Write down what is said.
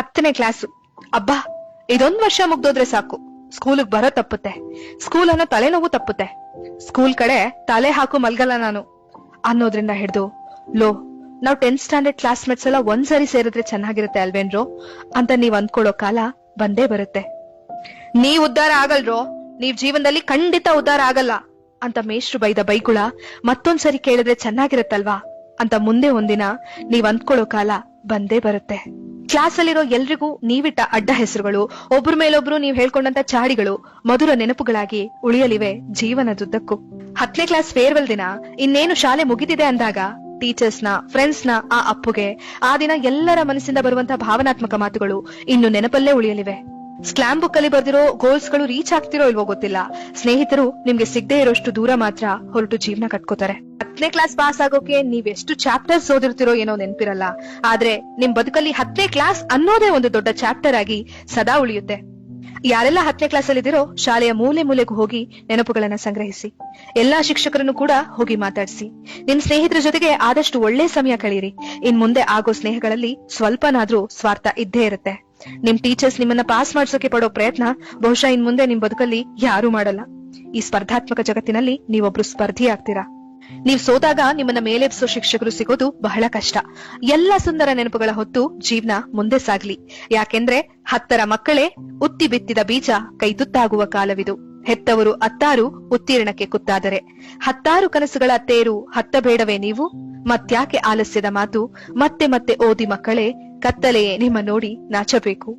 10ನೇ class. ಅಬ್ಬಾ, ಇದೊಂದ್ ವರ್ಷ ಮುಗ್ದೋದ್ರೆ ಸಾಕು. ಸ್ಕೂಲ್ಗ್ ಬರೋ ತಪ್ಪುತ್ತೆ, ಸ್ಕೂಲ್ ಅನ್ನೋ ತಲೆನೋವು ತಪ್ಪುತ್ತೆ, ಸ್ಕೂಲ್ ಕಡೆ ತಲೆ ಹಾಕು ಮಲ್ಗಲ್ಲ ನಾನು ಅನ್ನೋದ್ರಿಂದ ಹಿಡ್ದು, ಲೋ ನಾವ್ 10th ಸ್ಟ್ಯಾಂಡರ್ಡ್ ಕ್ಲಾಸ್ಮೇಟ್ಸ್ ಎಲ್ಲ ಒಂದ್ಸರಿ ಸೇರಿದ್ರೆ ಚೆನ್ನಾಗಿರುತ್ತೆ ಅಲ್ವೇನ್ರೋ ಅಂತ ನೀವ್ ಅಂದ್ಕೊಳ್ಳೋ ಕಾಲ ಬಂದೇ ಬರುತ್ತೆ. ನೀವ್ ಉದ್ಧಾರ ಆಗಲ್ರೋ, ನೀವ್ ಜೀವನದಲ್ಲಿ ಖಂಡಿತ ಉದ್ಧಾರ ಆಗಲ್ಲ ಅಂತ ಮೇಷ್ಟ್ರು ಬೈದ ಬೈಗುಳ ಮತ್ತೊಂದ್ಸರಿ ಕೇಳಿದ್ರೆ ಚೆನ್ನಾಗಿರತ್ತಲ್ವಾ ಅಂತ ಮುಂದೆ ಒಂದಿನ ನೀವ್ ಅಂದ್ಕೊಳ್ಳೋ ಕಾಲ ಬಂದೇ ಬರುತ್ತೆ. ಕ್ಲಾಸ್ ಅಲ್ಲಿರೋ ಎಲ್ರಿಗೂ ನೀವಿಟ್ಟ ಅಡ್ಡ ಹೆಸರುಗಳು, ಒಬ್ರ ಮೇಲೊಬ್ರು ನೀವ್ ಹೇಳ್ಕೊಂಡಂತ ಚಾಡಿಗಳು ಮಧುರ ನೆನಪುಗಳಾಗಿ ಉಳಿಯಲಿವೆ ಜೀವನದುದ್ದಕ್ಕೂ. 10ನೇ ಕ್ಲಾಸ್ ಫೇರ್ವೆಲ್ ದಿನ ಇನ್ನೇನು ಶಾಲೆ ಮುಗಿದಿದೆ ಅಂದಾಗ ಟೀಚರ್ಸ್ನ, ಫ್ರೆಂಡ್ಸ್ನ ಆ ಅಪ್ಪುಗೆ ಆ ದಿನ ಎಲ್ಲರ ಮನಸ್ಸಿಂದ ಬರುವಂತ ಭಾವನಾತ್ಮಕ ಮಾತುಗಳು ಇನ್ನು ನೆನಪಲ್ಲೇ ಉಳಿಯಲಿವೆ. ಸ್ಲಾಮ್ ಬುಕ್ ಅಲ್ಲಿ ಬರ್ದಿರೋ ಗೋಲ್ಸ್ ಗಳು ರೀಚ್ ಆಗ್ತಿರೋ ಇಲ್ವೋ ಗೊತ್ತಿಲ್ಲ, ಸ್ನೇಹಿತರು ನಿಮ್ಗೆ ಸಿಗದೆ ಇರೋಷ್ಟು ದೂರ ಮಾತ್ರ ಹೊರಟು ಜೀವನ ಕಟ್ಕೋತಾರೆ. 10ನೇ ಕ್ಲಾಸ್ ಪಾಸ್ ಆಗೋಕೆ ನೀವೆಷ್ಟು ಚಾಪ್ಟರ್ಸ್ ಓದಿರ್ತಿರೋ ಏನೋ ನೆನ್ಪಿರಲ್ಲ, ಆದ್ರೆ ನಿಮ್ ಬದುಕಲ್ಲಿ 10ನೇ ಕ್ಲಾಸ್ ಅನ್ನೋದೇ ಒಂದು ದೊಡ್ಡ ಚಾಪ್ಟರ್ ಆಗಿ ಸದಾ ಉಳಿಯುತ್ತೆ. ಯಾರೆಲ್ಲ 10ನೇ ಕ್ಲಾಸ್ ಅಲ್ಲಿ ಇದಿರೋ ಶಾಲೆಯ ಮೂಲೆ ಮೂಲೆಗೂ ಹೋಗಿ ನೆನಪುಗಳನ್ನ ಸಂಗ್ರಹಿಸಿ, ಎಲ್ಲಾ ಶಿಕ್ಷಕರನ್ನು ಕೂಡ ಹೋಗಿ ಮಾತಾಡಿಸಿ, ನಿಮ್ ಸ್ನೇಹಿತರ ಜೊತೆಗೆ ಆದಷ್ಟು ಒಳ್ಳೆ ಸಮಯ ಕಳೀರಿ. ಇನ್ ಮುಂದೆ ಆಗೋ ಸ್ನೇಹಗಳಲ್ಲಿ ಸ್ವಲ್ಪನಾದ್ರೂ ಸ್ವಾರ್ಥ ಇದ್ದೇ ಇರುತ್ತೆ. ನಿಮ್ ಟೀಚರ್ಸ್ ನಿಮ್ಮನ್ನ ಪಾಸ್ ಮಾಡ್ಸೋಕೆ ಪಡೋ ಪ್ರಯತ್ನ ಬಹುಶಃ ಇನ್ ಮುಂದೆ ನಿಮ್ ಬದುಕಲ್ಲಿ ಯಾರೂ ಮಾಡಲ್ಲ. ಈ ಸ್ಪರ್ಧಾತ್ಮಕ ಜಗತ್ತಿನಲ್ಲಿ ನೀವೊಬ್ರು ಸ್ಪರ್ಧಿ ಆಗ್ತೀರಾ. ನೀವ್ ಸೋತಾಗ ನಿಮ್ಮನ್ನ ಮೇಲೆಬ್ಸೋ ಶಿಕ್ಷಕರು ಸಿಗೋದು ಬಹಳ ಕಷ್ಟ. ಎಲ್ಲ ಸುಂದರ ನೆನಪುಗಳ ಹೊತ್ತು ಜೀವನ ಮುಂದೆ ಸಾಗ್ಲಿ. ಯಾಕೆಂದ್ರೆ 10ರ ಮಕ್ಕಳೇ ಉತ್ತಿ ಬಿತ್ತಿದ ಬೀಜ ಕೈತುತ್ತಾಗುವ ಕಾಲವಿದು. ಹೆತ್ತವರು ಅತ್ತಾರು ಉತ್ತೀರ್ಣಕ್ಕೆ ಕುತ್ತಾದರೆ, 10 ಕನಸುಗಳ ತೇರು ಹತ್ತಬೇಡವೇ ನೀವು? ಮತ್ಯಾಕೆ ಆಲಸ್ಯದ ಮಾತು? ಮತ್ತೆ ಮತ್ತೆ ಓದಿ ಮಕ್ಕಳೇ, ಕತ್ತಲೆಯೇ ನಿಮ್ಮ ನೋಡಿ ನಾಚಬೇಕು.